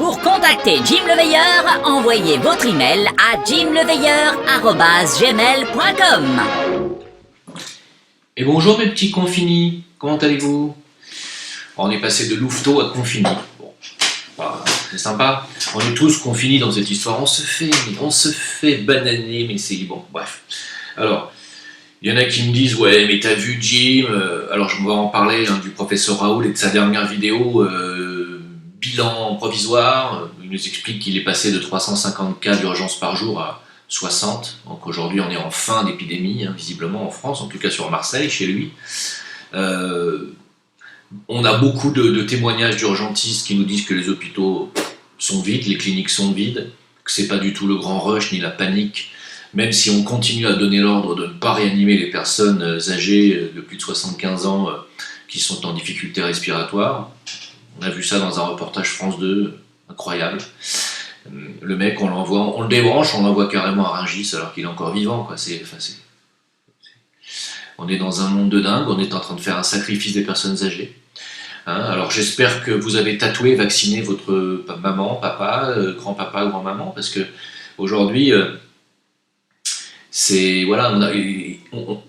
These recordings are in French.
Pour contacter Jim le Veilleur, envoyez votre email à jimleveilleur@gmail.com. Et bonjour mes petits confinis, comment allez-vous? On est passé de louveteau à confini. Bon, bah, c'est sympa. On est tous confinés dans cette histoire. On se fait bananer, mais c'est bon, bref. Alors, il y en a qui me disent, ouais, mais t'as vu Jim? Alors, je vais en parler du professeur Raoul et de sa dernière vidéo, bilan provisoire. Il nous explique qu'il est passé de 350 cas d'urgence par jour à 60. Donc aujourd'hui, on est en fin d'épidémie, visiblement en France, en tout cas sur Marseille, chez lui. On a beaucoup de témoignages d'urgentistes qui nous disent que les hôpitaux sont vides, les cliniques sont vides, que c'est pas du tout le grand rush ni la panique, même si on continue à donner l'ordre de ne pas réanimer les personnes âgées de plus de 75 ans qui sont en difficulté respiratoire. On a vu ça dans un reportage France 2, incroyable. Le mec, on le débranche, on l'envoie carrément à Rungis alors qu'il est encore vivant, quoi. On est dans un monde de dingue, on est en train de faire un sacrifice des personnes âgées. Alors j'espère que vous avez tatoué, vacciné votre maman, papa, grand-papa, grand-maman, parce que aujourd'hui,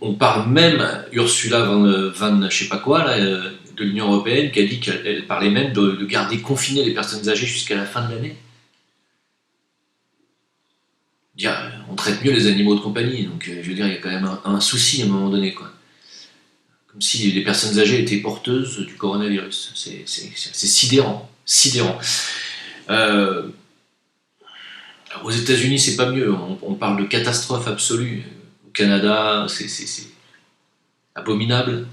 on parle même, Ursula von je sais pas quoi, là, de l'Union Européenne, qui a dit qu'elle parlait même de garder confinées les personnes âgées jusqu'à la fin de l'année. On traite mieux les animaux de compagnie, donc je veux dire, il y a quand même un souci à un moment donné, quoi. Comme si les personnes âgées étaient porteuses du coronavirus. C'est sidérant. Aux États-Unis, c'est pas mieux. On parle de catastrophe absolue. Au Canada, c'est abominable.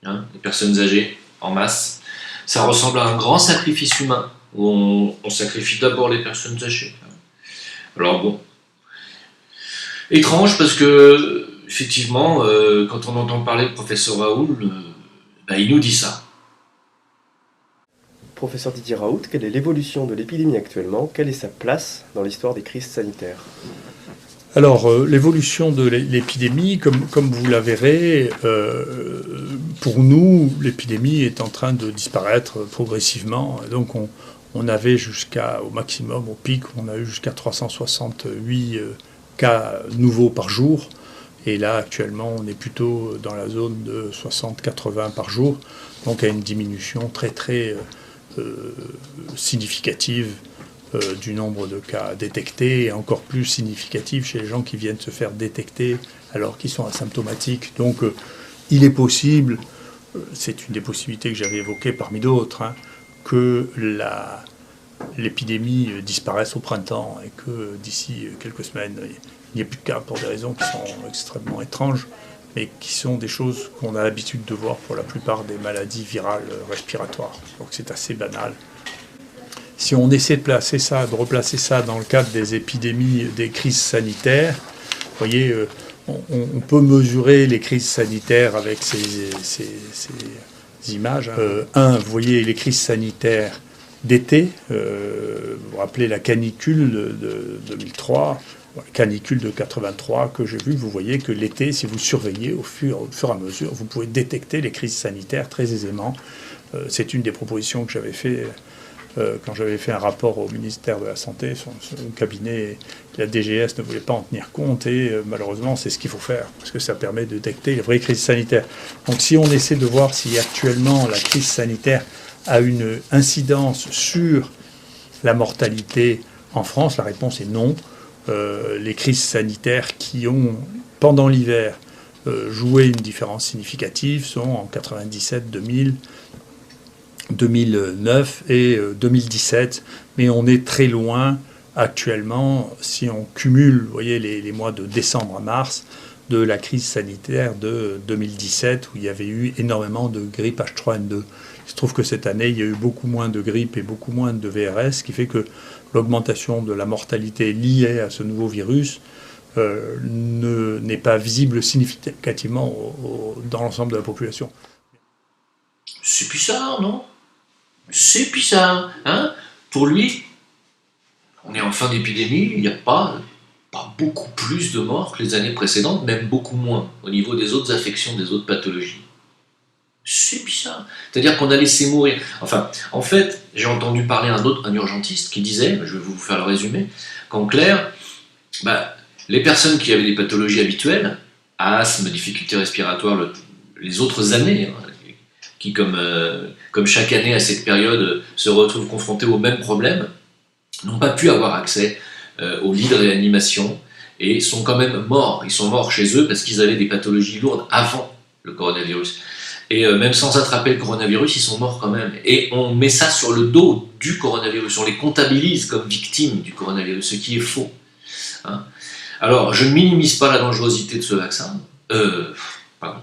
Les personnes âgées en masse. Ça ressemble à un grand sacrifice humain où on sacrifie d'abord les personnes âgées. Alors bon. Étrange parce que, effectivement, quand on entend parler de professeur Raoul, il nous dit ça. Professeur Didier Raoult, quelle est l'évolution de l'épidémie actuellement? Quelle est sa place dans l'histoire des crises sanitaires? Alors, l'évolution de l'épidémie, comme vous la verrez, pour nous, l'épidémie est en train de disparaître progressivement. Donc, on avait au maximum, au pic, on a eu jusqu'à 368 cas nouveaux par jour. Et là, actuellement, on est plutôt dans la zone de 60-80 par jour. Donc, il y a une diminution très, très significative du nombre de cas détectés, et encore plus significative chez les gens qui viennent se faire détecter alors qu'ils sont asymptomatiques. Donc, il est possible, c'est une des possibilités que j'avais évoquées parmi d'autres, que l'épidémie disparaisse au printemps et que d'ici quelques semaines, il n'y ait plus de cas pour des raisons qui sont extrêmement étranges, mais qui sont des choses qu'on a l'habitude de voir pour la plupart des maladies virales respiratoires. Donc c'est assez banal. Si on essaie de replacer ça dans le cadre des épidémies, des crises sanitaires, vous voyez, on peut mesurer les crises sanitaires avec ces images. Vous voyez les crises sanitaires d'été, vous vous rappelez la canicule de 2003, la canicule de 83 que j'ai vue, vous voyez que l'été, si vous surveillez au fur et à mesure, vous pouvez détecter les crises sanitaires très aisément. C'est une des propositions que j'avais fait quand j'avais fait un rapport au ministère de la Santé. Son cabinet, la DGS ne voulait pas en tenir compte et malheureusement c'est ce qu'il faut faire parce que ça permet de détecter les vraies crises sanitaires. Donc si on essaie de voir si actuellement la crise sanitaire a une incidence sur la mortalité en France, la réponse est non. Les crises sanitaires qui ont, pendant l'hiver, joué une différence significative sont en 97, 2000, 2009 et 2017. Mais on est très loin actuellement, si on cumule, vous voyez, les mois de décembre à mars, de la crise sanitaire de 2017 où il y avait eu énormément de grippe H3N2. Il se trouve que cette année, il y a eu beaucoup moins de grippe et beaucoup moins de VRS, ce qui fait que l'augmentation de la mortalité liée à ce nouveau virus n'est pas visible significativement dans l'ensemble de la population. C'est bizarre, non? C'est bizarre, Pour lui, on est en fin d'épidémie, il n'y a pas beaucoup plus de morts que les années précédentes, même beaucoup moins, au niveau des autres affections, des autres pathologies. C'est bizarre. C'est-à-dire qu'on a laissé mourir. Enfin, en fait, j'ai entendu parler un urgentiste qui disait, je vais vous faire le résumé, qu'en clair, les personnes qui avaient des pathologies habituelles, asthme, difficultés respiratoires, les autres années, hein, qui comme chaque année à cette période se retrouvent confrontés aux mêmes problèmes, n'ont pas pu avoir accès aux lits de réanimation et sont quand même morts. Ils sont morts chez eux parce qu'ils avaient des pathologies lourdes avant le coronavirus. Et même sans attraper le coronavirus, ils sont morts quand même. Et on met ça sur le dos du coronavirus, on les comptabilise comme victimes du coronavirus, ce qui est faux. Hein. Alors, je ne minimise pas la dangerosité de ce vaccin. Pardon.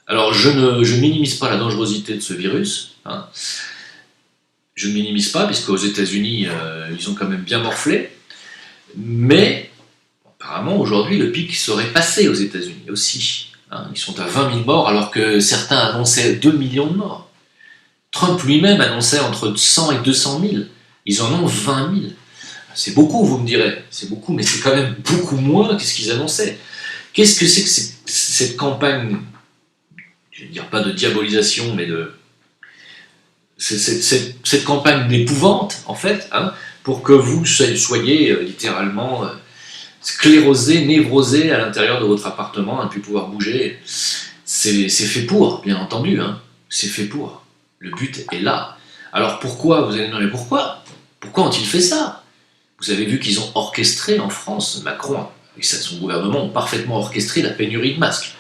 Alors, je ne minimise pas la dangerosité de ce virus. Hein. Je ne minimise pas, puisqu'aux États-Unis, ils ont quand même bien morflé. Mais, apparemment, aujourd'hui, le pic serait passé aux États-Unis aussi. Hein. Ils sont à 20 000 morts, alors que certains annonçaient 2 millions de morts. Trump lui-même annonçait entre 100 et 200 000. Ils en ont 20 000. C'est beaucoup, vous me direz. C'est beaucoup, mais c'est quand même beaucoup moins que ce qu'ils annonçaient. Qu'est-ce que c'est que cette campagne, je ne vais dire pas de diabolisation, mais de... cette campagne d'épouvante, en fait, hein, pour que vous soyez littéralement sclérosé, névrosé à l'intérieur de votre appartement, à ne plus pouvoir bouger. C'est fait pour, bien entendu. Hein. C'est fait pour. Le but est là. Alors pourquoi, vous allez me demander pourquoi ont-ils fait ça? Vous avez vu qu'ils ont orchestré en France, Macron et son gouvernement ont parfaitement orchestré la pénurie de masques.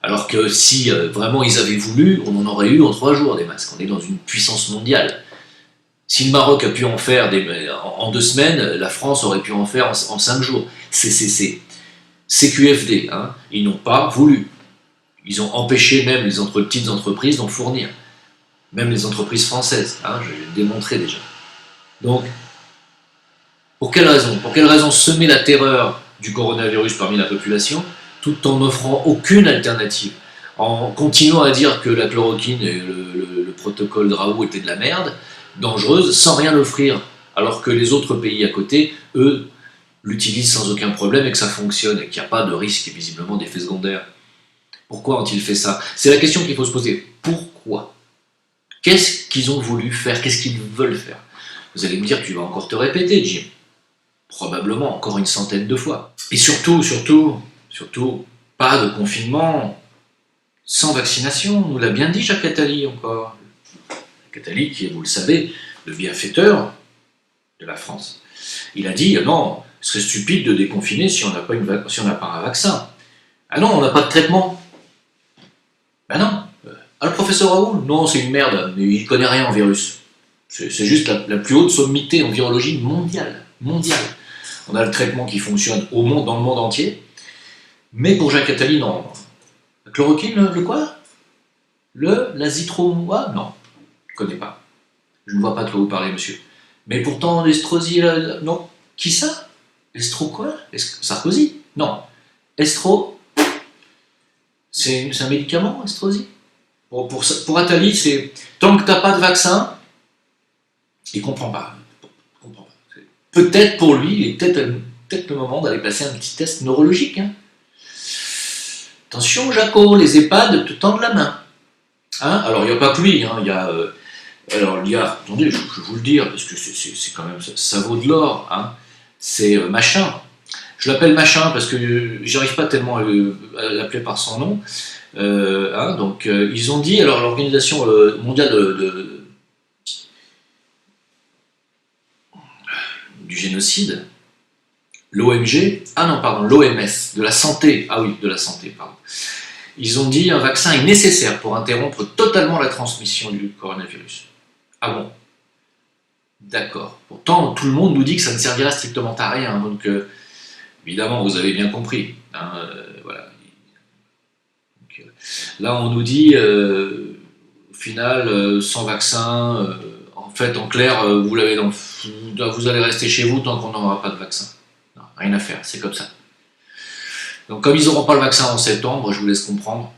Alors que si vraiment ils avaient voulu, on en aurait eu en 3 jours des masques. On est dans une puissance mondiale. Si le Maroc a pu en faire en 2 semaines, la France aurait pu en faire en 5 jours. C'est CQFD, hein. Ils n'ont pas voulu. Ils ont empêché même les petites entreprises d'en fournir. Même les entreprises françaises, hein, je l'ai démontré déjà. Donc, pour quelle raison semer la terreur du coronavirus parmi la population, tout en n'offrant aucune alternative, en continuant à dire que la chloroquine et le protocole de Raoult étaient de la merde, dangereuse, sans rien offrir, alors que les autres pays à côté, eux, l'utilisent sans aucun problème et que ça fonctionne et qu'il n'y a pas de risque, visiblement, d'effets secondaires. Pourquoi ont-ils fait ça? C'est la question qu'il faut se poser. Pourquoi? Qu'est-ce qu'ils ont voulu faire? Qu'est-ce qu'ils veulent faire? Vous allez me dire, tu vas encore te répéter, Jim. Probablement encore une centaine de fois. Et surtout, pas de confinement sans vaccination. On nous l'a bien dit, Jacques Attali, encore. Jacques Attali, qui est, vous le savez, le bienfaiteur de la France. Il a dit, non, ce serait stupide de déconfiner si on n'a pas un vaccin. Ah non, on n'a pas de traitement. Ben non. Ah, le professeur Raoult, non, c'est une merde, mais il connaît rien en virus. C'est juste la plus haute sommité en virologie mondiale. On a le traitement qui fonctionne dans le monde entier, mais pour Jacques Attali, non. La chloroquine, le quoi? L'azithromycine, non, je ne connais pas. Je ne vois pas de quoi vous parlez, monsieur. Mais pourtant, l'estrosie, non. Qui ça? Estro quoi? Sarkozy? Non. Estro, c'est un médicament, estrosie? Pour Attali, c'est tant que tu n'as pas de vaccin, il ne comprend pas. Peut-être pour lui, il est peut-être le moment d'aller passer un petit test neurologique. Hein. Attention, Jaco, les EHPAD te tendent la main. Hein, alors, il n'y a pas que lui. Hein, attendez, je vais vous le dire, parce que c'est quand même, ça vaut de l'or. Hein, c'est Machin. Je l'appelle Machin parce que j'arrive pas tellement à l'appeler par son nom. Donc, ils ont dit, alors l'Organisation mondiale du génocide, l'OMG, l'OMS, de la santé, pardon. Ils ont dit un vaccin est nécessaire pour interrompre totalement la transmission du coronavirus. Ah bon? D'accord. Pourtant, tout le monde nous dit que ça ne servira strictement à rien, donc évidemment, vous avez bien compris. Hein, voilà. Donc, là, on nous dit, au final, sans vaccin, en fait, en clair, vous allez rester chez vous tant qu'on n'aura pas de vaccin. Non, rien à faire, c'est comme ça. Donc, comme ils n'auront pas le vaccin en septembre, je vous laisse comprendre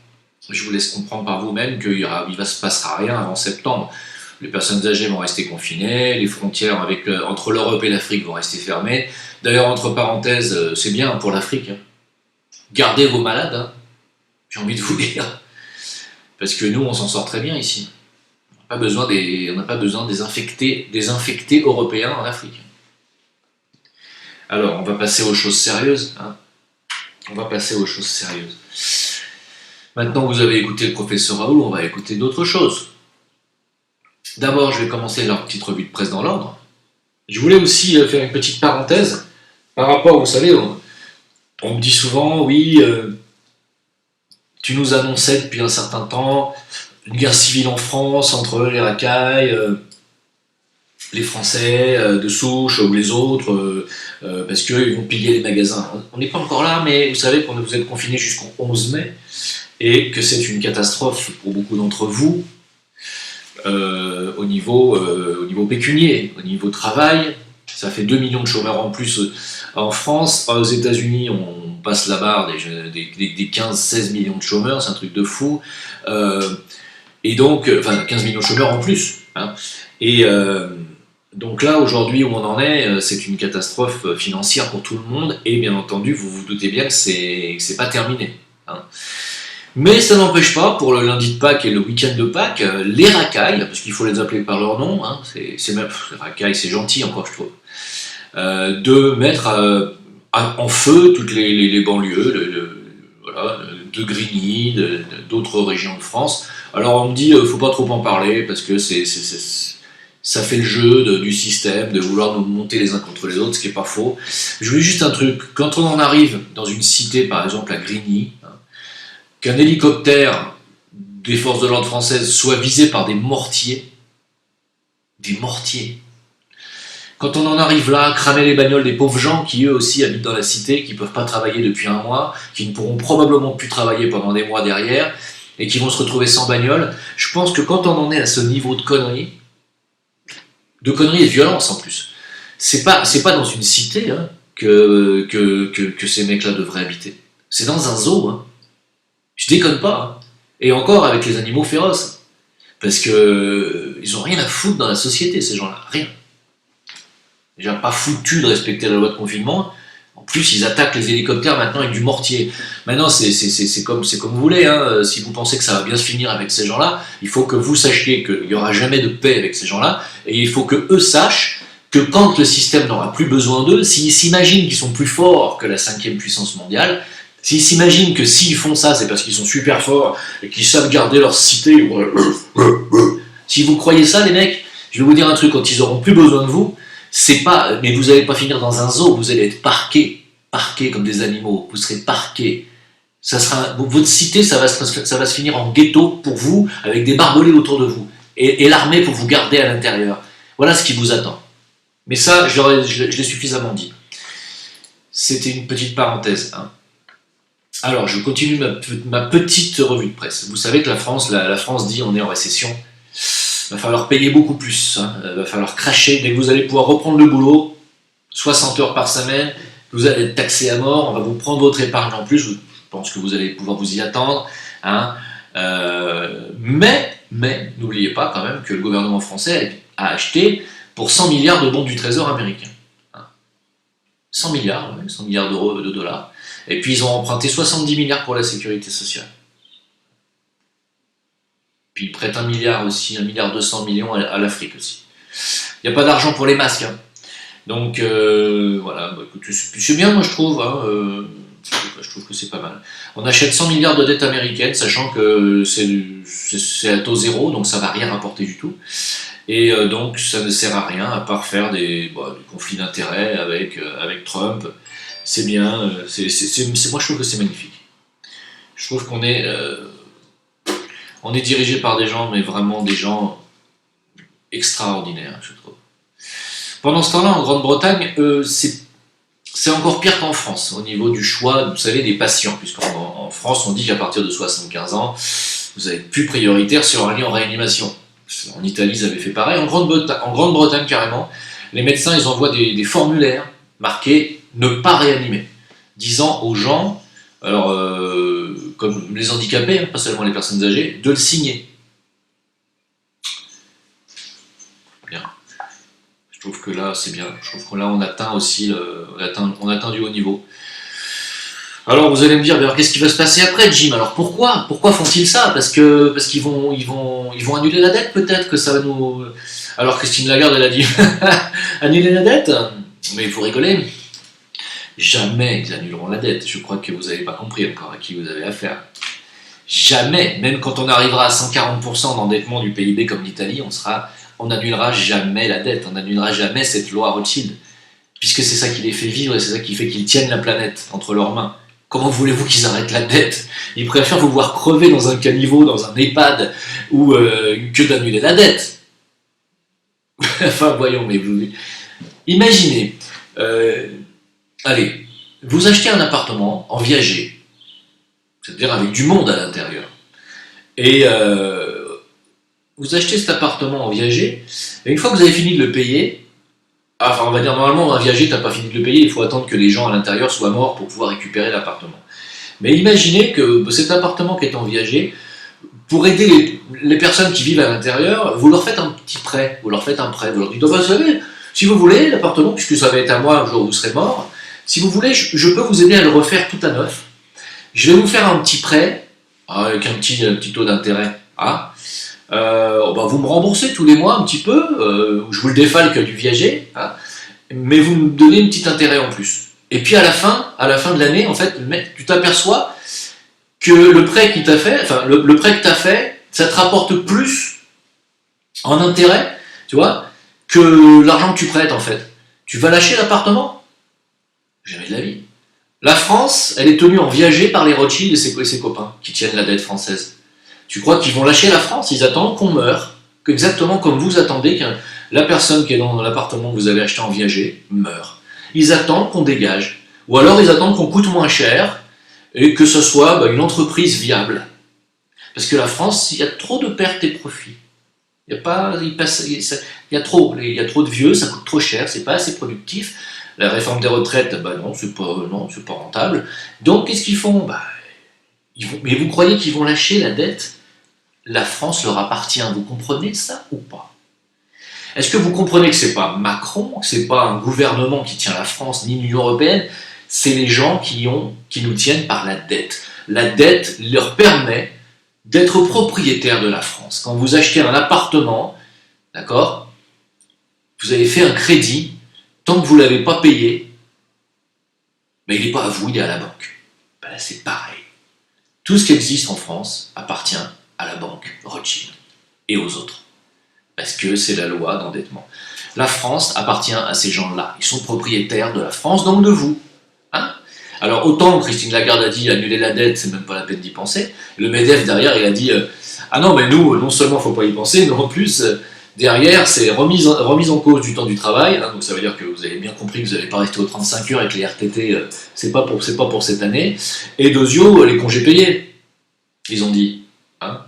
par vous-même qu'il ne se passera rien avant septembre. Les personnes âgées vont rester confinées, les frontières entre l'Europe et l'Afrique vont rester fermées. D'ailleurs, entre parenthèses, c'est bien pour l'Afrique. Hein. Gardez vos malades, hein. J'ai envie de vous dire. Parce que nous, on s'en sort très bien ici. On n'a pas besoin des infectés européens en Afrique. Alors, on va passer aux choses sérieuses. Hein. On va passer aux choses sérieuses. Maintenant que vous avez écouté le professeur Raoul, on va écouter d'autres choses. D'abord, je vais commencer leur petite revue de presse dans l'ordre. Je voulais aussi faire une petite parenthèse par rapport, vous savez, on me dit souvent, oui, tu nous annonçais depuis un certain temps une guerre civile en France entre les racailles, les Français de souche ou les autres, parce qu'ils vont piller les magasins. On n'est pas encore là, mais vous savez qu'on vous êtes confinés jusqu'au 11 mai, et que c'est une catastrophe pour beaucoup d'entre vous, au niveau pécunier, au niveau travail. Ça fait 2 millions de chômeurs en plus en France. Aux États-Unis, on passe la barre des 15-16 millions de chômeurs, c'est un truc de fou. Et donc, enfin, 15 millions de chômeurs en plus. Hein. Et donc là, aujourd'hui, où on en est, c'est une catastrophe financière pour tout le monde. Et bien entendu, vous vous doutez bien que c'est pas terminé. Hein. Mais ça n'empêche pas, pour le lundi de Pâques et le week-end de Pâques, les racailles, parce qu'il faut les appeler par leur nom, hein, c'est même, les racailles, c'est gentil encore, je trouve, de mettre en feu toutes les banlieues voilà, de Grigny, d'autres régions de France. Alors on me dit, faut pas trop en parler, parce que ça fait le jeu du système, de vouloir nous monter les uns contre les autres, ce qui n'est pas faux. Je voulais juste un truc, quand on en arrive dans une cité, par exemple à Grigny, qu'un hélicoptère des forces de l'ordre françaises soit visé par des mortiers, quand on en arrive là, cramer les bagnoles des pauvres gens qui eux aussi habitent dans la cité, qui ne peuvent pas travailler depuis un mois, qui ne pourront probablement plus travailler pendant des mois derrière, et qui vont se retrouver sans bagnole, je pense que quand on en est à ce niveau de conneries et de violence en plus, c'est pas dans une cité hein, que ces mecs-là devraient habiter. C'est dans un zoo, hein. Je déconne pas. Hein. Et encore avec les animaux féroces. Parce que ils ont rien à foutre dans la société, ces gens-là. Rien. Déjà pas foutu de respecter la loi de confinement. En plus, ils attaquent les hélicoptères maintenant avec du mortier. Maintenant, c'est comme vous voulez. Hein. Si vous pensez que ça va bien se finir avec ces gens-là, il faut que vous sachiez qu'il n'y aura jamais de paix avec ces gens-là. Et il faut que eux sachent que quand le système n'aura plus besoin d'eux, s'ils s'imaginent qu'ils sont plus forts que la 5e puissance mondiale, s'ils s'imaginent que s'ils font ça, c'est parce qu'ils sont super forts et qu'ils savent garder leur cité. Si vous croyez ça, les mecs, je vais vous dire un truc, quand ils auront plus besoin de vous, c'est pas, mais vous n'allez pas finir dans un zoo, vous allez être parqués comme des animaux, vous serez parqués. Votre cité, ça va se finir en ghetto pour vous, avec des barbelés autour de vous, et l'armée pour vous garder à l'intérieur. Voilà ce qui vous attend. Mais ça, je l'ai suffisamment dit. C'était une petite parenthèse, hein. Alors, je continue ma petite revue de presse. Vous savez que la France dit on est en récession. Il va falloir payer beaucoup plus. Hein. Il va falloir cracher. Dès que vous allez pouvoir reprendre le boulot, 60 heures par semaine, vous allez être taxé à mort. On va vous prendre votre épargne en plus. Je pense que vous allez pouvoir vous y attendre. Hein. Mais, n'oubliez pas quand même que le gouvernement français a acheté pour 100 milliards de bons du Trésor américain. Hein. 100 milliards d'euros, de dollars. Et puis ils ont emprunté 70 milliards pour la sécurité sociale. Puis ils prêtent 1 milliard aussi, 1 milliard 200 millions à l'Afrique aussi. Il n'y a pas d'argent pour les masques. Hein. Donc voilà, bah, écoute, c'est bien moi je trouve. Hein, je trouve que c'est pas mal. On achète 100 milliards de dettes américaines, sachant que c'est à taux zéro, donc ça ne va rien rapporter du tout. Et donc ça ne sert à rien à part faire des conflits d'intérêts avec Trump. C'est bien, moi je trouve que c'est magnifique. Je trouve qu'on est dirigé par des gens, mais vraiment des gens extraordinaires, je trouve. Pendant ce temps-là, en Grande-Bretagne, c'est encore pire qu'en France, au niveau du choix, vous savez, des patients, puisqu'en France, on dit qu'à partir de 75 ans, vous n'êtes plus prioritaire sur un lit en réanimation. En Italie, ils avaient fait pareil. En Grande-Bretagne, carrément, les médecins, ils envoient des formulaires marqués ne pas réanimer, disant aux gens, alors comme les handicapés, pas seulement les personnes âgées, de le signer. Bien. Je trouve que là c'est bien. Je trouve que là on atteint aussi, on atteint du haut niveau. Alors vous allez me dire, mais alors qu'est-ce qui va se passer après, Jim? Alors pourquoi font-ils ça? Parce qu'ils vont annuler la dette, peut-être que ça va nous. Alors Christine Lagarde, elle a dit annuler la dette? Mais il faut rigoler. Jamais ils annuleront la dette. Je crois que vous n'avez pas compris encore à qui vous avez affaire. Jamais, même quand on arrivera à 140% d'endettement du PIB comme l'Italie, on n'annulera jamais la dette, on n'annulera jamais cette loi Rothschild, puisque c'est ça qui les fait vivre et c'est ça qui fait qu'ils tiennent la planète entre leurs mains. Comment voulez-vous qu'ils arrêtent la dette? Ils préfèrent vous voir crever dans un caniveau, dans un EHPAD, ou que d'annuler la dette. Enfin, voyons, mais vous... Imaginez, allez, vous achetez un appartement en viager, c'est-à-dire avec du monde à l'intérieur, et vous achetez cet appartement en viager, et une fois que vous avez fini de le payer, enfin, on va dire, normalement, un viager, t'as pas fini de le payer, il faut attendre que les gens à l'intérieur soient morts pour pouvoir récupérer l'appartement. Mais imaginez que cet appartement qui est en viager, pour aider les personnes qui vivent à l'intérieur, vous leur faites un petit prêt, vous leur faites un prêt, vous leur dites, oh, vous savez, si vous voulez, l'appartement, puisque ça va être à moi le jour où vous serez mort, si vous voulez, je peux vous aider à le refaire tout à neuf. Je vais vous faire un petit prêt, avec un petit taux d'intérêt. Bah vous me remboursez tous les mois un petit peu, je vous le défalque du viager, hein, mais vous me donnez un petit intérêt en plus. Et puis à la fin de l'année, en fait, tu t'aperçois que le prêt qu'il t'a fait, enfin le prêt que tu as fait, ça te rapporte plus en intérêt, tu vois, que l'argent que tu prêtes en fait. Tu vas lâcher l'appartement? Jamais de la vie. La France, elle est tenue en viager par les Rothschild et ses copains qui tiennent la dette française. Tu crois qu'ils vont lâcher la France? Ils attendent qu'on meure, exactement comme vous attendez que la personne qui est dans l'appartement que vous avez acheté en viager meure. Ils attendent qu'on dégage. Ou alors ils attendent qu'on coûte moins cher et que ce soit une entreprise viable. Parce que la France, il y a trop de pertes et profits. Il y a trop de vieux, ça coûte trop cher, c'est pas assez productif. La réforme des retraites, non, c'est pas rentable. Donc qu'est-ce qu'ils font? Mais vous croyez qu'ils vont lâcher la dette? La France leur appartient, vous comprenez ça ou pas? Est-ce que vous comprenez que c'est pas Macron, que c'est pas un gouvernement qui tient la France, ni l'Union Européenne, c'est les gens qui nous tiennent par la dette. La dette leur permet d'être propriétaires de la France. Quand vous achetez un appartement, d'accord, vous avez fait un crédit, tant que vous ne l'avez pas payé, mais il n'est pas à vous, il est à la banque. Là, c'est pareil. Tout ce qui existe en France appartient à la banque Rothschild et aux autres. Parce que c'est la loi d'endettement. La France appartient à ces gens-là. Ils sont propriétaires de la France, donc de vous. Hein? Alors autant Christine Lagarde a dit annuler la dette, c'est même pas la peine d'y penser. Le MEDEF derrière, il a dit ah non, mais nous, non seulement il ne faut pas y penser, mais en plus, derrière, c'est remise en cause du temps du travail. Hein, donc ça veut dire que vous avez bien compris que vous n'allez pas rester aux 35 heures et que les RTT, c'est pas pour cette année. Et deuxièmement, les congés payés. Ils ont dit. Hein,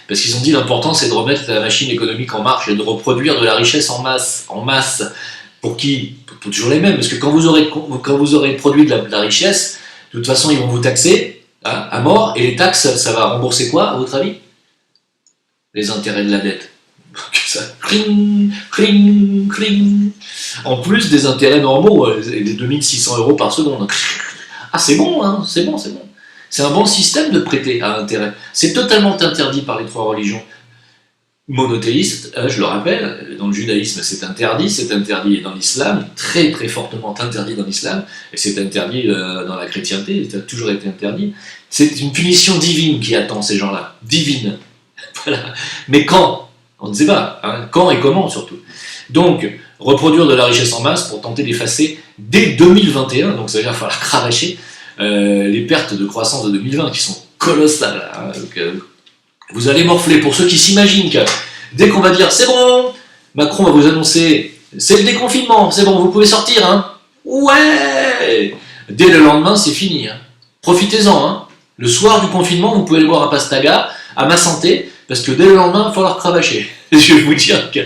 parce qu'ils ont dit l'important c'est de remettre la machine économique en marche et de reproduire de la richesse en masse. Pour qui? Pour toujours les mêmes, parce que quand vous aurez produit de la richesse, de toute façon ils vont vous taxer à mort, et les taxes ça va rembourser quoi à votre avis? Les intérêts de la dette. Ça, cling, cling, cling. En plus des intérêts normaux, des 2600 € par seconde. Ah c'est bon, hein, c'est bon. C'est un bon système de prêter à intérêt. C'est totalement interdit par les 3 religions monothéistes, je le rappelle, dans le judaïsme c'est interdit dans l'islam, très très fortement interdit dans l'islam, et c'est interdit dans la chrétienté, ça a toujours été interdit. C'est une punition divine qui attend ces gens-là, divine. Voilà. Mais quand? On ne sait pas, hein, quand et comment surtout. Donc, reproduire de la richesse en masse pour tenter d'effacer dès 2021, donc ça veut dire qu'il va falloir cravacher les pertes de croissance de 2020 qui sont colossales. Hein, donc, vous allez morfler. Pour ceux qui s'imaginent que dès qu'on va dire c'est bon, Macron va vous annoncer c'est le déconfinement, c'est bon, vous pouvez sortir, hein. Ouais. Dès le lendemain, c'est fini. Hein. Profitez-en. Hein. Le soir du confinement, vous pouvez aller boire un pastaga à ma santé, parce que dès le lendemain, il va falloir cravacher. Je vais vous dire que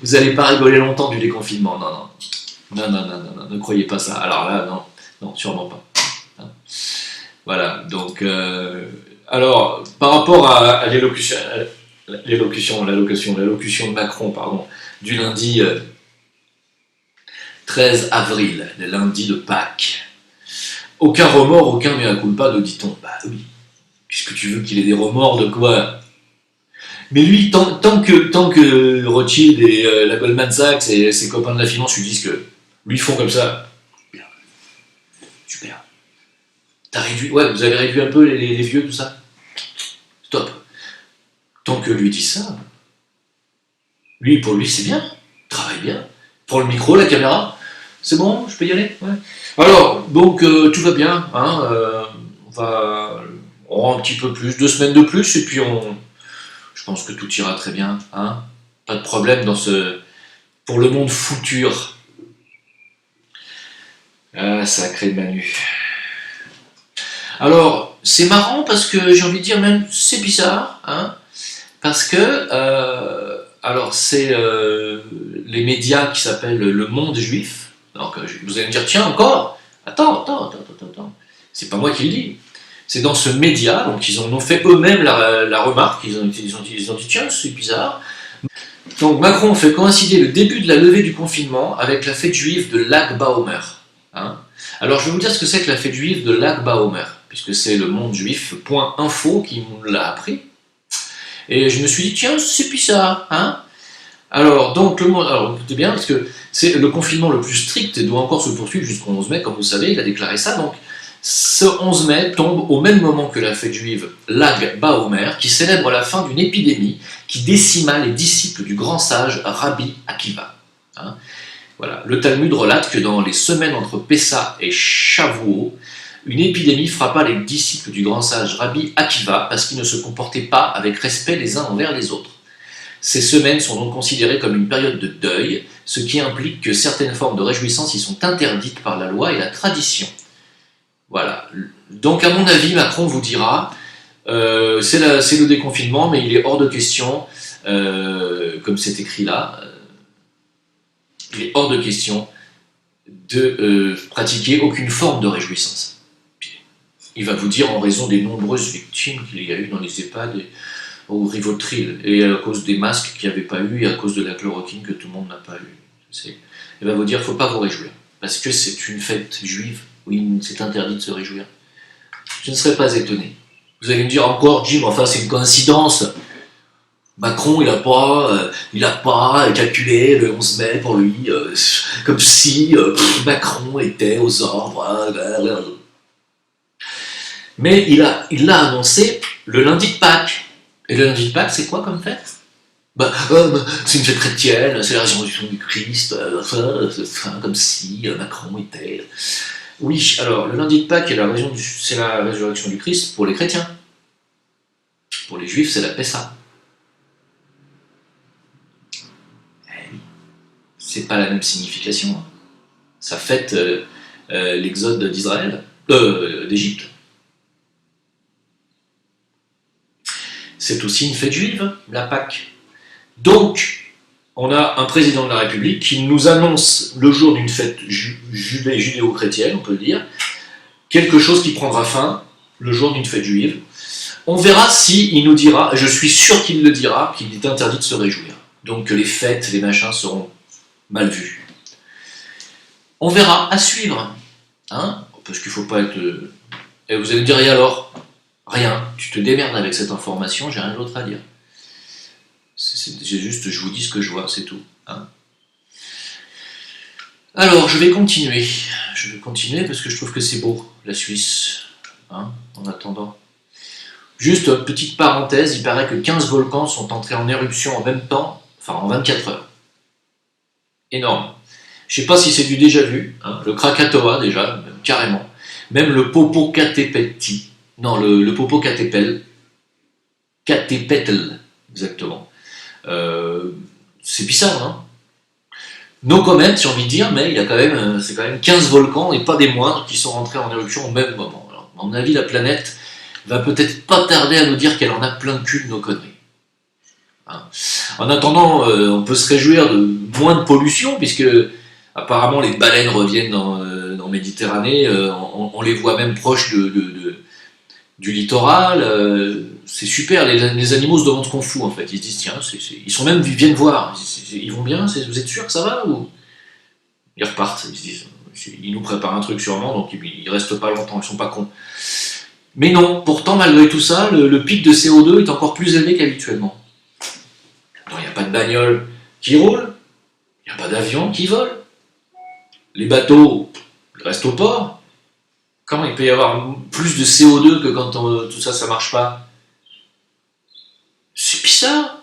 vous n'allez pas rigoler longtemps du déconfinement. Non, ne croyez pas ça. Alors là, non, sûrement pas. Hein. Voilà, donc... alors, par rapport à l'allocution de Macron, du lundi 13 avril, le lundi de Pâques, Aucun remords, aucun mea culpa, nous dit-on. Bah oui, qu'est-ce que tu veux qu'il ait des remords de quoi? Mais lui, tant que Rothschild et la Goldman Sachs et ses copains de la finance lui disent que lui font comme ça, bien, super. T'as réduit, ouais, vous avez réduit un peu les vieux, tout ça. Stop. Tant que lui dit ça, pour lui, c'est bien, il travaille bien. Pour le micro, la caméra, c'est bon, je peux y aller, ouais. Alors, donc, tout va bien, hein, on aura un petit peu plus, 2 semaines de plus, et puis je pense que tout ira très bien, hein. Pas de problème pour le monde futur. Ah, sacré Manu. Alors, c'est marrant parce que j'ai envie de dire même, c'est bizarre, hein, parce que, alors c'est les médias qui s'appellent Le Monde Juif. Donc vous allez me dire, tiens, encore? Attends. C'est pas moi qui le dis. C'est dans ce média, donc ils en ont fait eux-mêmes la remarque, ils ont dit, tiens, c'est bizarre. Donc Macron fait coïncider le début de la levée du confinement avec la fête juive de Lag BaOmer. Hein. Alors je vais vous dire ce que c'est que la fête juive de Lag BaOmer, puisque c'est le monde juif.info qui nous l'a appris. Et je me suis dit, tiens, c'est bizarre, hein. Alors, donc, écoutez bien, parce que c'est le confinement le plus strict et doit encore se poursuivre jusqu'au 11 mai, comme vous savez, il a déclaré ça. Donc, ce 11 mai tombe au même moment que la fête juive Lag BaOmer, qui célèbre la fin d'une épidémie qui décima les disciples du grand sage Rabbi Akiva. Hein. Voilà. Le Talmud relate que dans les semaines entre Pessa et Shavuot, une épidémie frappa les disciples du grand sage Rabbi Akiva parce qu'ils ne se comportaient pas avec respect les uns envers les autres. Ces semaines sont donc considérées comme une période de deuil, ce qui implique que certaines formes de réjouissance y sont interdites par la loi et la tradition. Voilà. Donc à mon avis, Macron vous dira, c'est le déconfinement, mais il est hors de question, comme c'est écrit là, il est hors de question de pratiquer aucune forme de réjouissance. Il va vous dire en raison des nombreuses victimes qu'il y a eu dans les EHPAD au Rivotril, et à cause des masques qu'il n'y avait pas eu, et à cause de la chloroquine que tout le monde n'a pas eu. Il va vous dire, il ne faut pas vous réjouir, parce que c'est une fête juive, oui, c'est interdit de se réjouir. Je ne serais pas étonné. Vous allez me dire encore, Jim, enfin c'est une coïncidence. Macron, il n'a pas calculé le 11 mai pour lui, comme si Macron était aux ordres. Mais il l'a annoncé le lundi de Pâques. Et le lundi de Pâques, c'est quoi comme fête? C'est une fête chrétienne, c'est la résurrection du Christ, comme si Macron était... Oui, alors le lundi de Pâques, c'est la résurrection du Christ pour les chrétiens. Pour les juifs, c'est la Pessa. C'est pas la même signification. Hein. Ça fête l'exode d'Égypte. C'est aussi une fête juive, la Pâque. Donc, on a un président de la République qui nous annonce le jour d'une fête judéo-chrétienne, on peut le dire, quelque chose qui prendra fin le jour d'une fête juive. On verra si il nous dira, je suis sûr qu'il le dira, qu'il est interdit de se réjouir. Donc que les fêtes, les machins seront mal vus. On verra, à suivre. Hein, parce qu'il ne faut pas être... Et vous allez me dire, et alors? Rien, tu te démerdes avec cette information, j'ai rien d'autre à dire. C'est juste, je vous dis ce que je vois, c'est tout. Hein. Alors, je vais continuer. Parce que je trouve que c'est beau, la Suisse, hein, en attendant. Juste, petite parenthèse, il paraît que 15 volcans sont entrés en éruption en même temps, enfin en 24 heures. Énorme. Je ne sais pas si c'est du déjà vu, hein, le Krakatoa déjà, même, carrément. Même le Popocatépetl. Non, le Popocatépetl, exactement. C'est bizarre, hein. No comment, j'ai envie de dire, mais c'est quand même 15 volcans, et pas des moindres, qui sont rentrés en éruption au même moment. Alors, à mon avis, la planète va peut-être pas tarder à nous dire qu'elle en a plein le cul de nos conneries. Hein. En attendant, on peut se réjouir de moins de pollution, puisque apparemment les baleines reviennent en Méditerranée, on les voit même proches du littoral, c'est super, les animaux se demandent ce qu'on fout en fait, ils se disent tiens, ils viennent voir, ils vont bien, vous êtes sûr que ça va ou... Ils repartent, ils se disent Ils nous préparent un truc sûrement, donc ils restent pas longtemps, ils sont pas cons. Mais non, pourtant, malgré tout ça, le pic de CO2 est encore plus élevé qu'habituellement. Il n'y a pas de bagnole qui roule, il n'y a pas d'avion qui vole. Les bateaux restent au port. Comment il peut y avoir plus de CO2 que quand tout ça, ça marche pas? C'est bizarre.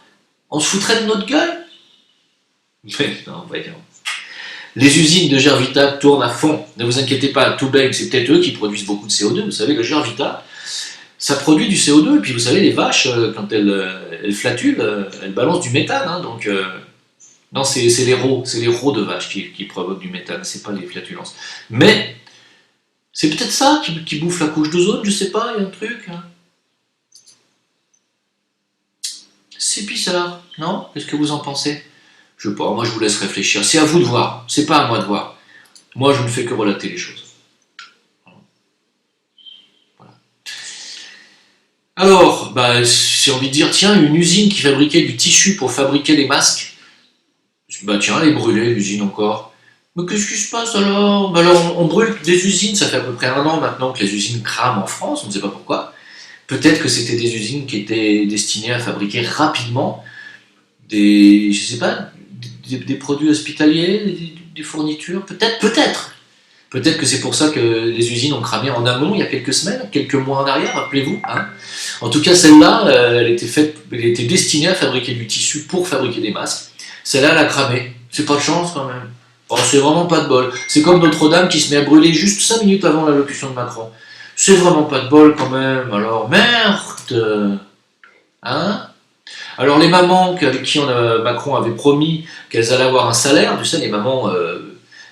On se foutrait de notre gueule. Mais non, voyons. Les usines de Gervita tournent à fond. Ne vous inquiétez pas, tout baigne, c'est peut-être eux qui produisent beaucoup de CO2. Vous savez, le Gervita, ça produit du CO2. Et puis vous savez, les vaches, quand elles flatulent, elles balancent du méthane. Hein, donc, non, c'est les rots de vaches qui provoquent du méthane, c'est pas les flatulences. Mais c'est peut-être ça qui bouffe la couche d'ozone, je sais pas, il y a un truc. Hein. C'est bizarre, non? Qu'est-ce que vous en pensez? Je sais pas, moi je vous laisse réfléchir. C'est à vous de voir, c'est pas à moi de voir. Moi je ne fais que relater les choses. Voilà. Alors, bah, j'ai envie de dire, tiens, une usine qui fabriquait du tissu pour fabriquer des masques, bah tiens, elle est brûlée, l'usine encore. Mais qu'est-ce qui se passe alors? Bah alors on brûle des usines, ça fait à peu près 1 an maintenant que les usines crament en France, on ne sait pas pourquoi. Peut-être que c'était des usines qui étaient destinées à fabriquer rapidement des, je sais pas, des produits hospitaliers, des fournitures, peut-être. Peut-être que c'est pour ça que les usines ont cramé en amont il y a quelques semaines, quelques mois en arrière, rappelez-vous. Hein. En tout cas, celle-là, elle était destinée à fabriquer du tissu pour fabriquer des masques. Celle-là, elle a cramé. C'est pas de chance quand même. Oh, c'est vraiment pas de bol. C'est comme Notre-Dame qui se met à brûler juste 5 minutes avant l'allocution de Macron. C'est vraiment pas de bol quand même. Alors, merde. Hein? Alors les mamans avec qui Macron avait promis qu'elles allaient avoir un salaire, tu sais, les mamans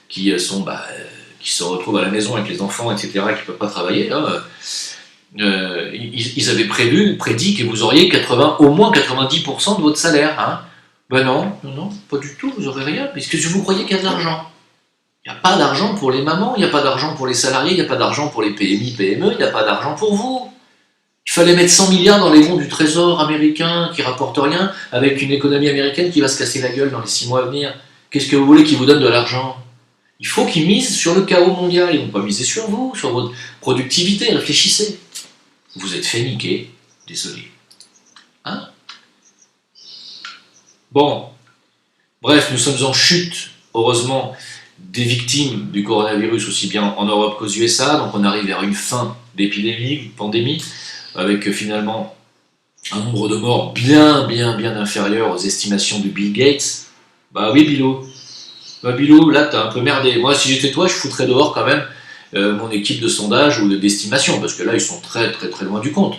qui se retrouvent à la maison avec les enfants, etc., qui ne peuvent pas travailler, là, ils avaient prédit que vous auriez au moins 90% de votre salaire. Hein. Ben non, pas du tout, vous n'aurez rien, puisque vous croyez qu'il y a de l'argent. Il n'y a pas d'argent pour les mamans, il n'y a pas d'argent pour les salariés, il n'y a pas d'argent pour les PMI, PME, il n'y a pas d'argent pour vous. Il fallait mettre 100 milliards dans les bons du trésor américain qui rapportent rien, avec une économie américaine qui va se casser la gueule dans les 6 mois à venir. Qu'est-ce que vous voulez qu'ils vous donnent de l'argent? Il faut qu'ils misent sur le chaos mondial, ils ne vont pas miser sur vous, sur votre productivité, réfléchissez. Vous êtes fait niquer, désolé. Hein? Bon, bref, nous sommes en chute, heureusement, des victimes du coronavirus, aussi bien en Europe qu'aux USA, donc on arrive vers une fin d'épidémie, une pandémie, avec finalement un nombre de morts bien inférieur aux estimations de Bill Gates. Bah oui, Bilou. Bah Bilou, là t'as un peu merdé. Moi, si j'étais toi, je foutrais dehors quand même mon équipe de sondage ou d'estimation, parce que là, ils sont très loin du compte.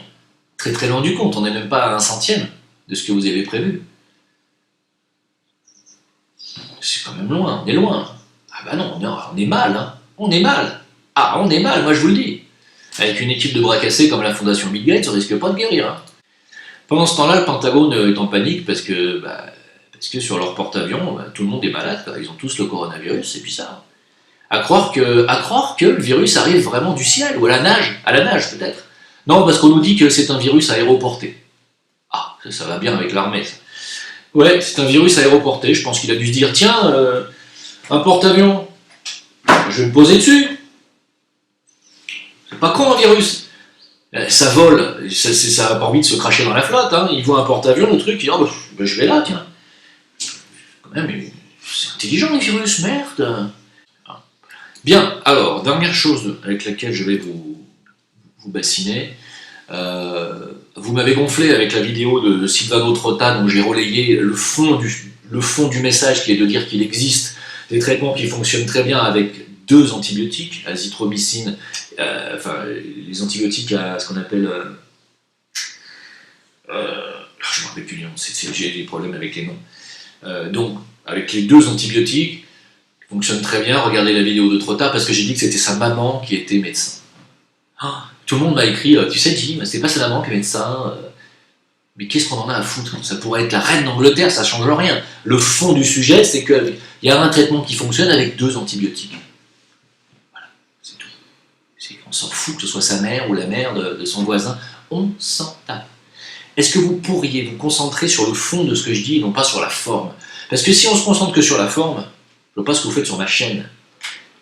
Très loin du compte. On n'est même pas à 1/100 de ce que vous avez prévu. C'est quand même loin, on est loin. Ah bah non, on est mal, hein. On est mal. Ah, on est mal, moi je vous le dis. Avec une équipe de bras cassés comme la Fondation Bill Gates, on risque pas de guérir. Hein. Pendant ce temps-là, le Pentagone est en panique parce que sur leur porte-avions, tout le monde est malade, quoi. Ils ont tous le coronavirus, c'est bizarre. À croire que le virus arrive vraiment du ciel, ou à la nage peut-être. Non, parce qu'on nous dit que c'est un virus aéroporté. Ah, ça va bien avec l'armée, ça. Ouais, c'est un virus aéroporté, je pense qu'il a dû se dire, tiens, un porte-avions, je vais me poser dessus. C'est pas con un virus. Ça vole, ça a pas envie de se cracher dans la flotte. Hein. Il voit un porte-avions, le truc, il dit oh, bah, je vais là, tiens. Quand même, c'est intelligent les virus, merde. Bien, alors, dernière chose avec laquelle je vais vous bassiner. Vous m'avez gonflé avec la vidéo de Silvano Trotta dont j'ai relayé le fond du message qui est de dire qu'il existe des traitements qui fonctionnent très bien avec 2 antibiotiques, azithromycine, les antibiotiques à ce qu'on appelle... je ne me rappelle plus les noms, j'ai des problèmes avec les noms. Donc, avec les 2 antibiotiques, qui fonctionnent très bien, regardez la vidéo de Trotta, parce que j'ai dit que c'était sa maman qui était médecin. Tout le monde m'a écrit, tu sais Jim, c'est pas sa maman qui est médecin, mais qu'est-ce qu'on en a à foutre? Ça pourrait être la reine d'Angleterre, ça change rien. Le fond du sujet, c'est qu'il y a un traitement qui fonctionne avec 2 antibiotiques. C'est tout. On s'en fout que ce soit sa mère ou la mère de son voisin, on s'en tape. Est-ce que vous pourriez vous concentrer sur le fond de ce que je dis et non pas sur la forme? Parce que si on se concentre que sur la forme, je ne vois pas ce que vous faites sur ma chaîne.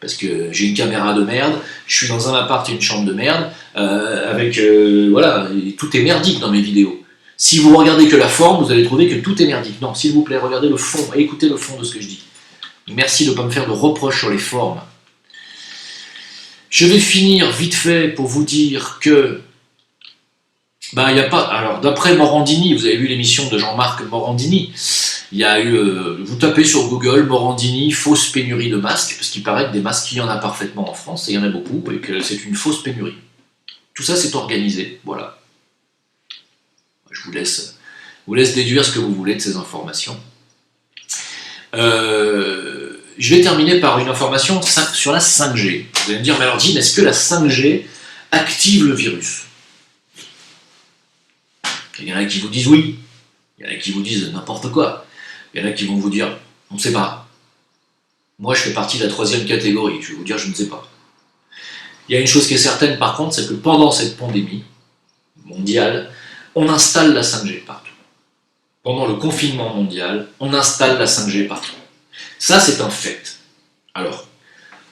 parce que j'ai une caméra de merde, je suis dans un appart et une chambre de merde, voilà, et tout est merdique dans mes vidéos. Si vous regardez que la forme, vous allez trouver que tout est merdique. Non, s'il vous plaît, regardez le fond et écoutez le fond de ce que je dis. Merci de ne pas me faire de reproches sur les formes. Je vais finir vite fait pour vous dire que il y a pas. Alors, d'après Morandini, vous avez vu l'émission de Jean-Marc Morandini, il y a eu. Vous tapez sur Google Morandini, fausse pénurie de masques, parce qu'il paraît que des masques, il y en a parfaitement en France, et il y en a beaucoup, et que c'est une fausse pénurie. Tout ça, c'est organisé, voilà. Je vous laisse déduire ce que vous voulez de ces informations. Je vais terminer par une information sur la 5G. Vous allez me dire, mais alors Jim, est-ce que la 5G active le virus? Il y en a qui vous disent oui, il y en a qui vous disent n'importe quoi, il y en a qui vont vous dire, on ne sait pas. Moi, je fais partie de la 3e catégorie, je vais vous dire, je ne sais pas. Il y a une chose qui est certaine, par contre, c'est que pendant cette pandémie mondiale, on installe la 5G partout. Pendant le confinement mondial, on installe la 5G partout. Ça, c'est un fait. Alors,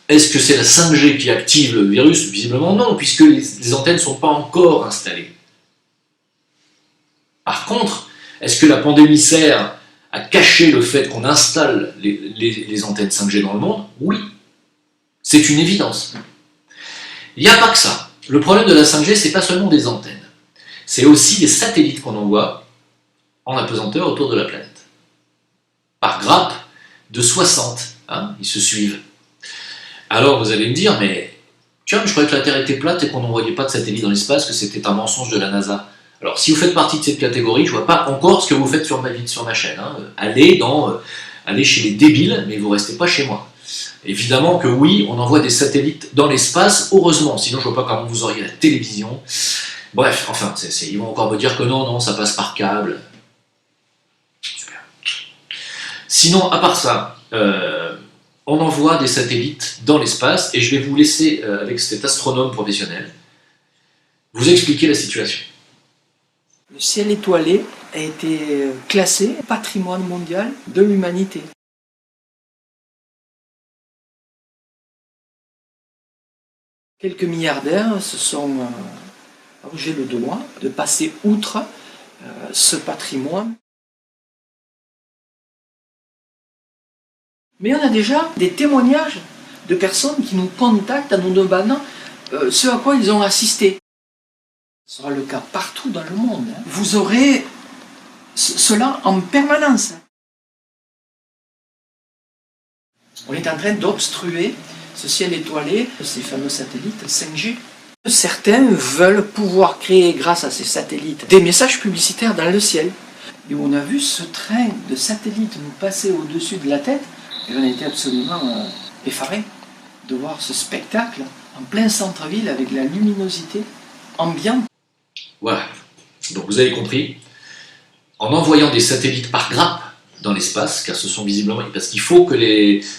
est-ce que c'est la 5G qui active le virus? Visiblement non, puisque les antennes ne sont pas encore installées. Par contre, est-ce que la pandémie sert à cacher le fait qu'on installe les antennes 5G dans le monde? Oui. C'est une évidence. Il n'y a pas que ça. Le problème de la 5G, c'est pas seulement des antennes. C'est aussi des satellites qu'on envoie en apesanteur autour de la planète. Par grappe de 60, hein, ils se suivent. Alors vous allez me dire, mais tiens, je croyais que la Terre était plate et qu'on n'envoyait pas de satellites dans l'espace, que c'était un mensonge de la NASA. Alors si vous faites partie de cette catégorie, je ne vois pas encore ce que vous faites sur ma chaîne. Hein. Allez chez les débiles, mais vous ne restez pas chez moi. Évidemment que oui, on envoie des satellites dans l'espace, heureusement, sinon je ne vois pas comment vous auriez la télévision. Bref, enfin, ils vont encore me dire que non, ça passe par câble. Super. Sinon, à part ça, on envoie des satellites dans l'espace, et je vais vous laisser, avec cet astronome professionnel, vous expliquer la situation. Le ciel étoilé a été classé patrimoine mondial de l'humanité. Quelques milliardaires se sont arrogés le droit de passer outre ce patrimoine. Mais on a déjà des témoignages de personnes qui nous contactent en nous demandant ce à quoi ils ont assisté. Ce sera le cas partout dans le monde. Vous aurez cela en permanence. On est en train d'obstruer ce ciel étoilé, ces fameux satellites 5G. Certains veulent pouvoir créer, grâce à ces satellites, des messages publicitaires dans le ciel. Et on a vu ce train de satellites nous passer au-dessus de la tête, et on a été absolument effarés de voir ce spectacle en plein centre-ville avec la luminosité ambiante. Voilà, donc vous avez compris, en envoyant des satellites par grappe dans l'espace, car ce sont visiblement, parce qu'il faut que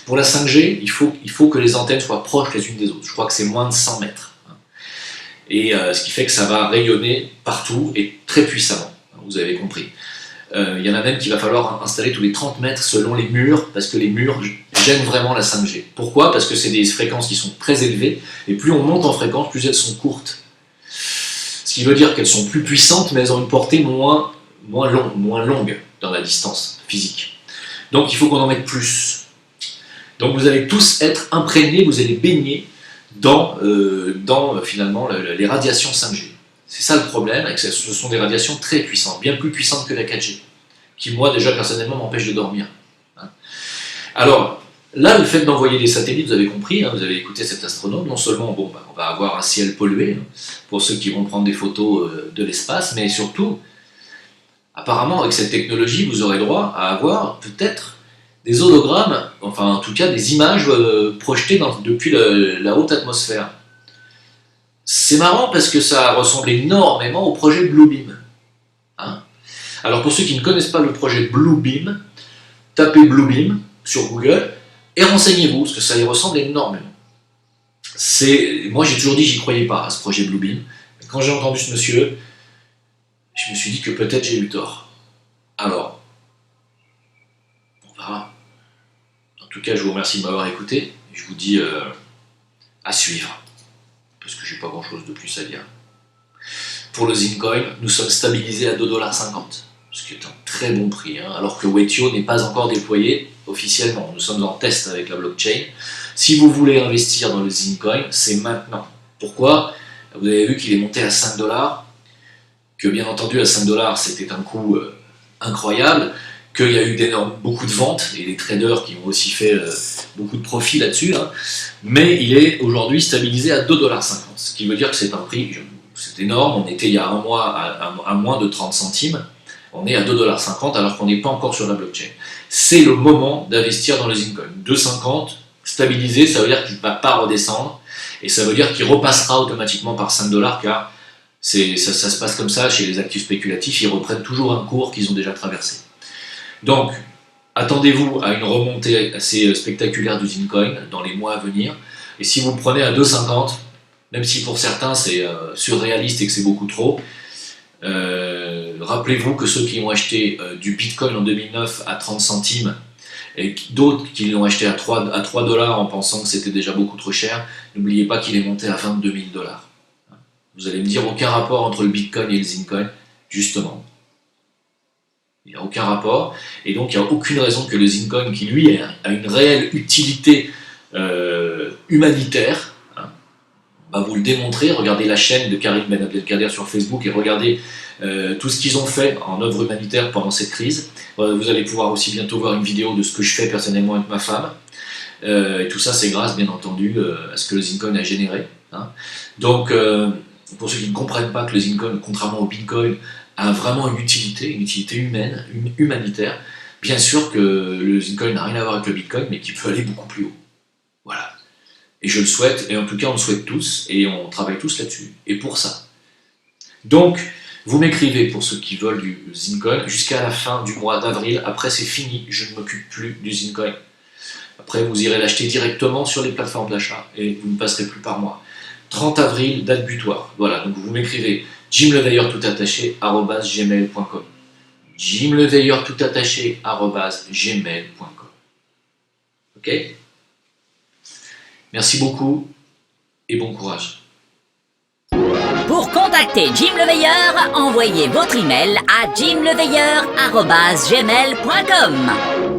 pour la 5G, il faut que les antennes soient proches les unes des autres. Je crois que c'est moins de 100 mètres. Et ce qui fait que ça va rayonner partout et très puissamment, vous avez compris. Il y en a même qu'il va falloir installer tous les 30 mètres selon les murs, parce que les murs gênent vraiment la 5G. Pourquoi? Parce que c'est des fréquences qui sont très élevées, et plus on monte en fréquence, plus elles sont courtes. Ce qui veut dire qu'elles sont plus puissantes, mais elles ont une portée moins longue dans la distance physique. Donc il faut qu'on en mette plus. Donc vous allez tous être imprégnés, vous allez baigner dans finalement les radiations 5G. C'est ça le problème, et que ce sont des radiations très puissantes, bien plus puissantes que la 4G, qui moi déjà personnellement m'empêche de dormir. Alors, là le fait d'envoyer des satellites, vous avez compris, vous avez écouté cet astronome, non seulement on va avoir un ciel pollué, pour ceux qui vont prendre des photos de l'espace, mais surtout, apparemment avec cette technologie, vous aurez droit à avoir peut-être des hologrammes, enfin en tout cas des images projetées depuis la haute atmosphère. C'est marrant parce que ça ressemble énormément au projet Bluebeam. Alors pour ceux qui ne connaissent pas le projet Bluebeam, tapez Bluebeam sur Google et renseignez-vous, parce que ça y ressemble énormément. Moi j'ai toujours dit que j'y croyais pas à ce projet Bluebeam. Quand j'ai entendu ce monsieur, je me suis dit que peut-être j'ai eu tort. Alors, on verra. En tout cas, je vous remercie de m'avoir écouté. Je vous dis à suivre, parce que j'ai pas grand chose de plus à dire. Pour le Zincoin, nous sommes stabilisés à 2,50 $, ce qui est un très bon prix, hein, alors que Wetio n'est pas encore déployé officiellement. Nous sommes en test avec la blockchain. Si vous voulez investir dans le Zincoin, c'est maintenant. Pourquoi? Vous avez vu qu'il est monté à 5 $, que bien entendu à 5 $ c'était un coût incroyable, qu'il y a eu beaucoup de ventes et des traders qui ont aussi fait beaucoup de profit là-dessus, hein. Mais il est aujourd'hui stabilisé à 2,50 $, ce qui veut dire que c'est un prix, c'est énorme. On était il y a un mois à moins de 30 centimes, on est à 2,50 $ alors qu'on n'est pas encore sur la blockchain. C'est le moment d'investir dans le Zincoin. 2,50 $, stabilisé, ça veut dire qu'il ne va pas redescendre, et ça veut dire qu'il repassera automatiquement par 5 $, car ça se passe comme ça chez les actifs spéculatifs, ils reprennent toujours un cours qu'ils ont déjà traversé. Donc, attendez-vous à une remontée assez spectaculaire du Zincoin dans les mois à venir, et si vous le prenez à 2,50 $, même si pour certains c'est surréaliste et que c'est beaucoup trop, rappelez-vous que ceux qui ont acheté du Bitcoin en 2009 à 30 centimes, et d'autres qui l'ont acheté à 3 $ en pensant que c'était déjà beaucoup trop cher, n'oubliez pas qu'il est monté à 22 000 $. Vous allez me dire aucun rapport entre le Bitcoin et le Zincoin, justement. Il n'y a aucun rapport, et donc il n'y a aucune raison que le Zincoin, qui lui a une réelle utilité humanitaire, hein, on va vous le démontrer. Regardez la chaîne de Karim Ben Abdelkader sur Facebook et regardez tout ce qu'ils ont fait en œuvre humanitaire pendant cette crise. Vous allez pouvoir aussi bientôt voir une vidéo de ce que je fais personnellement avec ma femme. Et tout ça, c'est grâce, bien entendu, à ce que le Zincoin a généré, hein. Donc, pour ceux qui ne comprennent pas que le Zincoin, contrairement au Bitcoin, a vraiment une utilité humaine, humanitaire, bien sûr que le Zincoin n'a rien à voir avec le Bitcoin, mais qui peut aller beaucoup plus haut. Voilà. Et je le souhaite, et en tout cas on le souhaite tous, et on travaille tous là-dessus, et pour ça. Donc, vous m'écrivez pour ceux qui veulent du Zincoin jusqu'à la fin du mois d'avril. Après c'est fini, je ne m'occupe plus du Zincoin. Après vous irez l'acheter directement sur les plateformes d'achat, et vous ne passerez plus par moi. 30 avril, date butoir. Voilà, donc vous m'écrivez jimleveilleur tout attaché @gmail.com. jimleveilleur tout attaché @gmail.com. Ok? Merci beaucoup et bon courage. Pour contacter Jim le Veilleur, envoyez votre email à jimleveilleur@gmail.com.